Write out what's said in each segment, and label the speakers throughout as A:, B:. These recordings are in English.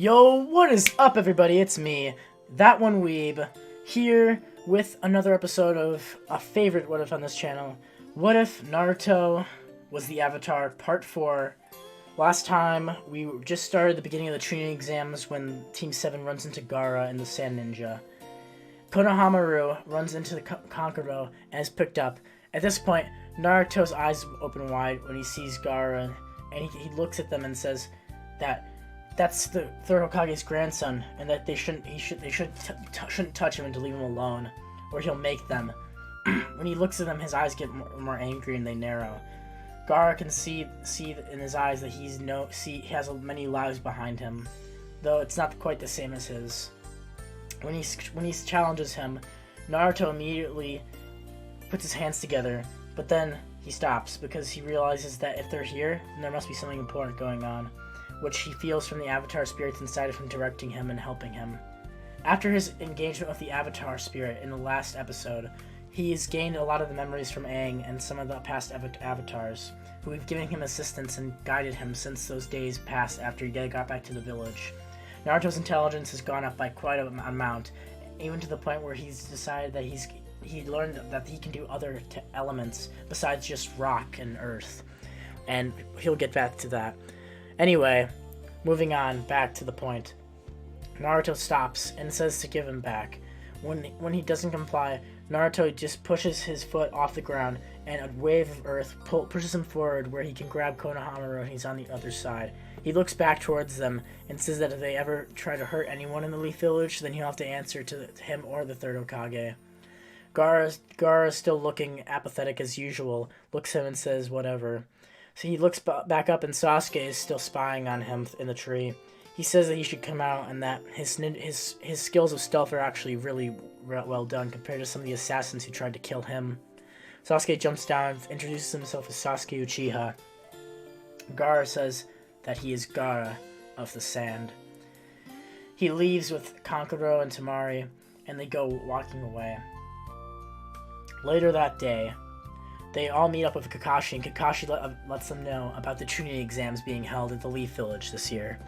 A: Yo, what is up, everybody? It's me, That One Weeb, here with another episode of a favorite What If on this channel. What if Naruto was the Avatar, Part 4. Last time, we just started the beginning of the training exams when Team 7 runs into Gaara and the Sand Ninja. Konohamaru runs into the Kankuro and is picked up. At this point, Naruto's eyes open wide when he sees Gaara, and he looks at them and says that that's the third Hokage's grandson, and that they shouldn't touch him and to leave him alone, or he'll make them. When he looks at them, his eyes get more angry and they narrow. Gaara can see in his eyes that he has many lives behind him, though it's not quite the same as his. When he challenges him, Naruto immediately puts his hands together, but then he stops because he realizes that if they're here, then there must be something important going on, which he feels from the Avatar spirits inside of him directing him and helping him. After his engagement with the Avatar spirit in the last episode, he's gained a lot of the memories from Aang and some of the past Avatars, who have given him assistance and guided him since those days passed after he got back to the village. Naruto's intelligence has gone up by quite an amount, even to the point where he's decided that he learned that he can do other elements besides just rock and earth, and he'll get back to that. Anyway, moving on back to the point. Naruto stops and says to give him back. When he doesn't comply, Naruto just pushes his foot off the ground, and a wave of earth pushes him forward where he can grab Konohamaru and he's on the other side. He looks back towards them and says that if they ever try to hurt anyone in the Leaf Village, then he'll have to answer to him or the third Hokage. Gaara, still looking apathetic as usual, looks at him and says whatever. So he looks back up and Sasuke is still spying on him in the tree. He says that he should come out and that his skills of stealth are actually really well done compared to some of the assassins who tried to kill him. Sasuke jumps down and introduces himself as Sasuke Uchiha. Gaara says that he is Gaara of the Sand. He leaves with Kankuro and Temari, and they go walking away. Later that day, they all meet up with Kakashi, and Kakashi lets them know about the Chunin exams being held at the Leaf Village this year.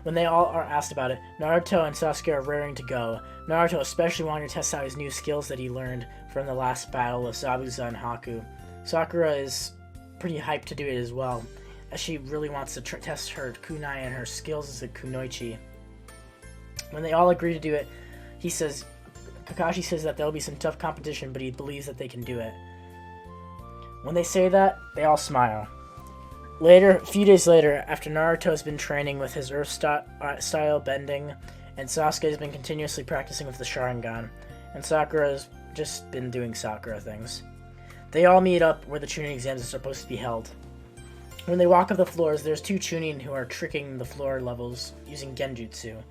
A: When they all are asked about it, Naruto and Sasuke are raring to go. Naruto especially wanting to test out his new skills that he learned from the last battle of Zabuza and Haku. Sakura is pretty hyped to do it as well, as she really wants to test her kunai and her skills as a kunoichi. When they all agree to do it, Kakashi says that there will be some tough competition, but he believes that they can do it. When they say that, they all smile. A few days later, after Naruto has been training with his earth style bending, and Sasuke has been continuously practicing with the Sharingan, and Sakura has just been doing Sakura things, they all meet up where the Chunin exams are supposed to be held. When they walk up the floors, there's two Chunin who are tricking the floor levels using Genjutsu.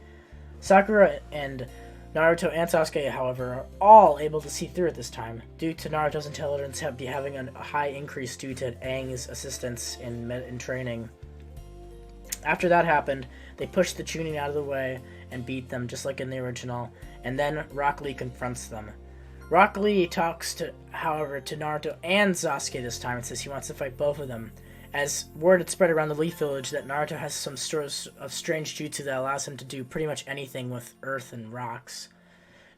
A: Sakura and Naruto and Sasuke, however, are all able to see through it this time, due to Naruto's intelligence having a high increase due to Aang's assistance in training. After that happened, they pushed the Chunin out of the way and beat them just like in the original, and then Rock Lee confronts them. Rock Lee talks however, to Naruto and Sasuke this time and says he wants to fight both of them, as word had spread around the Leaf Village that Naruto has some sort of strange jutsu that allows him to do pretty much anything with earth and rocks.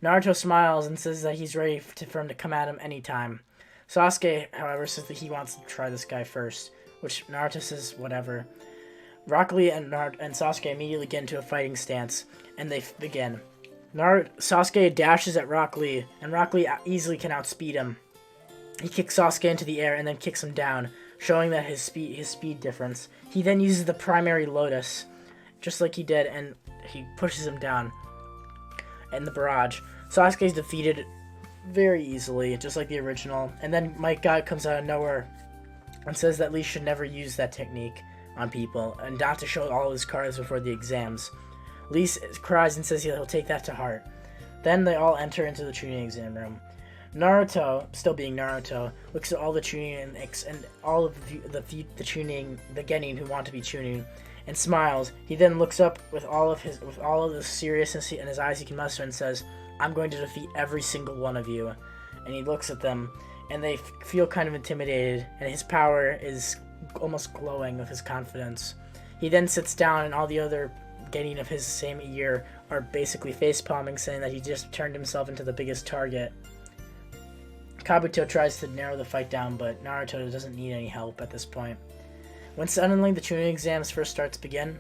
A: Naruto smiles and says that he's ready for him to come at him anytime. Sasuke, however, says that he wants to try this guy first, which Naruto says whatever. Rock Lee and Sasuke immediately get into a fighting stance, and they begin. Sasuke dashes at Rock Lee, and Rock Lee easily can outspeed him. He kicks Sasuke into the air and then kicks him down, showing that his speed difference. He then uses the primary Lotus, just like he did, and he pushes him down in the barrage. Sasuke is defeated very easily, just like the original, and then Might God comes out of nowhere and says that Lee should never use that technique on people, and not to show all his cards before the exams. Lee cries and says he'll take that to heart. Then they all enter into the Chunin exam room. Naruto, still being Naruto, looks at all the Chunin and all of the Chunin, the Genin who want to be Chunin, and smiles. He then looks up with all of the seriousness in his eyes he can muster and says, "I'm going to defeat every single one of you." And he looks at them, and they feel kind of intimidated, and his power is almost glowing with his confidence. He then sits down, and all the other getting of his same year are basically facepalming, saying that he just turned himself into the biggest target. Kabuto tries to narrow the fight down, but Naruto doesn't need any help at this point. When suddenly the Chunin exams first start to begin,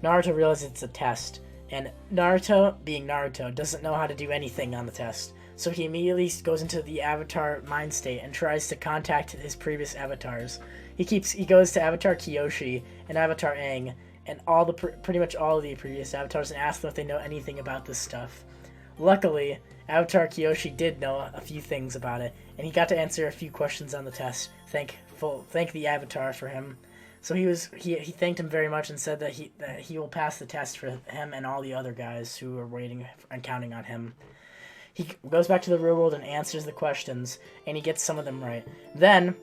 A: Naruto realizes it's a test, and Naruto, being Naruto, doesn't know how to do anything on the test. So he immediately goes into the Avatar mind state and tries to contact his previous avatars. He goes to Avatar Kyoshi and Avatar Aang and pretty much all of the previous avatars and asks them if they know anything about this stuff. Luckily, Avatar Kyoshi did know a few things about it, and he got to answer a few questions on the test. Thank the Avatar for him. So he thanked him very much and said that he will pass the test for him and all the other guys who are waiting and counting on him. He goes back to the real world and answers the questions, and he gets some of them right. Then,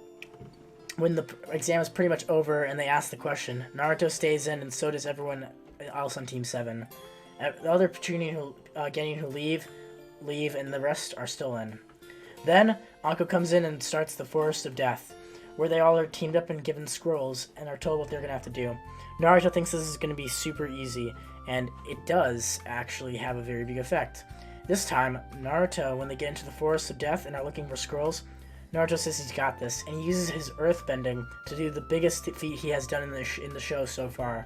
A: when the exam is pretty much over and they ask the question, Naruto stays in, and so does everyone else on Team 7. The other Chunin who leave, and the rest are still in. Then, Anko comes in and starts the Forest of Death, where they all are teamed up and given scrolls and are told what they're going to have to do. Naruto thinks this is going to be super easy, and it does actually have a very big effect. This time, Naruto, when they get into the Forest of Death and are looking for scrolls, Naruto says he's got this, and he uses his earthbending to do the biggest feat he has done in the show so far.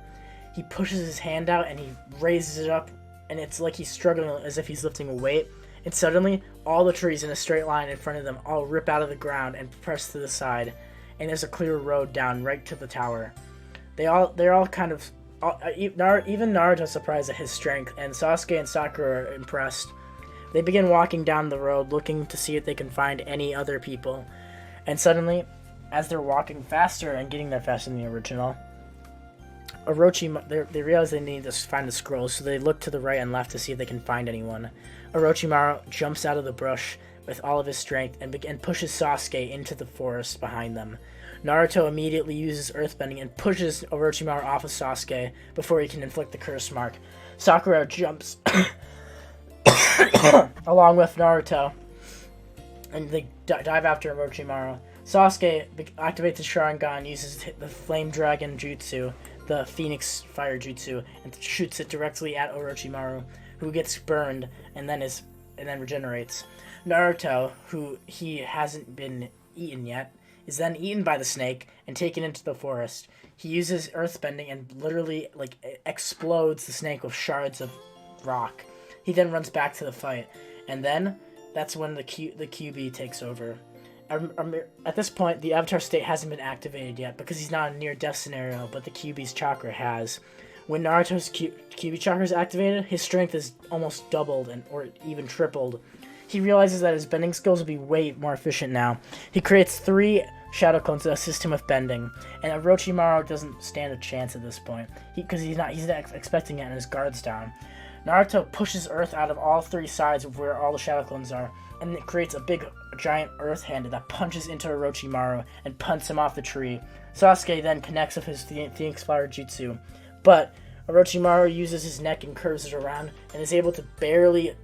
A: He pushes his hand out and he raises it up, and it's like he's struggling as if he's lifting a weight, and suddenly, all the trees in a straight line in front of them all rip out of the ground and press to the side, and there's a clear road down right to the tower. They're all kind of... even Naruto's surprised at his strength, and Sasuke and Sakura are impressed. They begin walking down the road, looking to see if they can find any other people. And suddenly, as they're walking faster and getting there faster than the original, they realize they need to find the scrolls, so they look to the right and left to see if they can find anyone. Orochimaru jumps out of the brush with all of his strength and pushes Sasuke into the forest behind them. Naruto immediately uses earthbending and pushes Orochimaru off of Sasuke before he can inflict the curse mark. Sakura jumps along with Naruto, and they dive after Orochimaru. Sasuke activates the Sharingan, uses the Flame Dragon Jutsu, the Phoenix Fire Jutsu, and shoots it directly at Orochimaru, who gets burned and then regenerates. Naruto, who he hasn't been eaten yet, is then eaten by the snake and taken into the forest. He uses earthbending and literally explodes the snake with shards of rock. He then runs back to the fight, and then that's when the QB takes over. At this point, the Avatar state hasn't been activated yet because he's not in a near-death scenario, but the QB's chakra has. When Naruto's QB chakra is activated, his strength is almost doubled or even tripled. He realizes that his bending skills will be way more efficient now. He creates 3 shadow clones to assist him with bending, and Orochimaru doesn't stand a chance at this point because he's not expecting it and his guard's down. Naruto pushes earth out of all 3 sides of where all the shadow clones are, and it creates a big, giant earth hand that punches into Orochimaru and punts him off the tree. Sasuke then connects with his Phoenix Fire Jutsu, but Orochimaru uses his neck and curves it around and is able to barely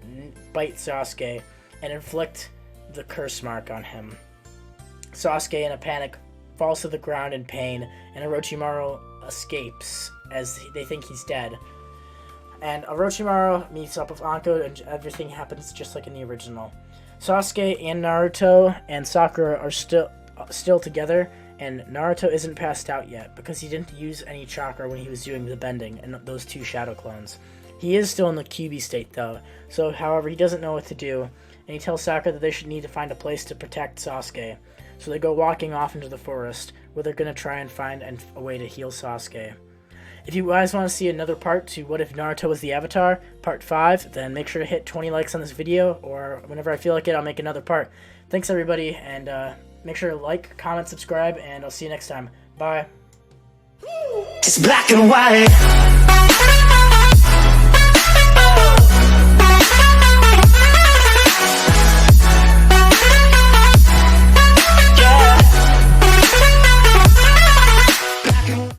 A: bite Sasuke and inflict the curse mark on him. Sasuke, in a panic, falls to the ground in pain, and Orochimaru escapes as they think he's dead. And Orochimaru meets up with Anko, and everything happens just like in the original. Sasuke and Naruto and Sakura are still together, and Naruto isn't passed out yet because he didn't use any chakra when he was doing the bending and those 2 shadow clones. He is still in the QB state though, so however he doesn't know what to do, and he tells Sakura that they should need to find a place to protect Sasuke. So they go walking off into the forest, where they're going to try and find a way to heal Sasuke. If you guys want to see another part to What If Naruto Was the Avatar, part 5, then make sure to hit 20 likes on this video, or whenever I feel like it, I'll make another part. Thanks everybody, and make sure to like, comment, subscribe, and I'll see you next time. Bye.
B: It's black and white.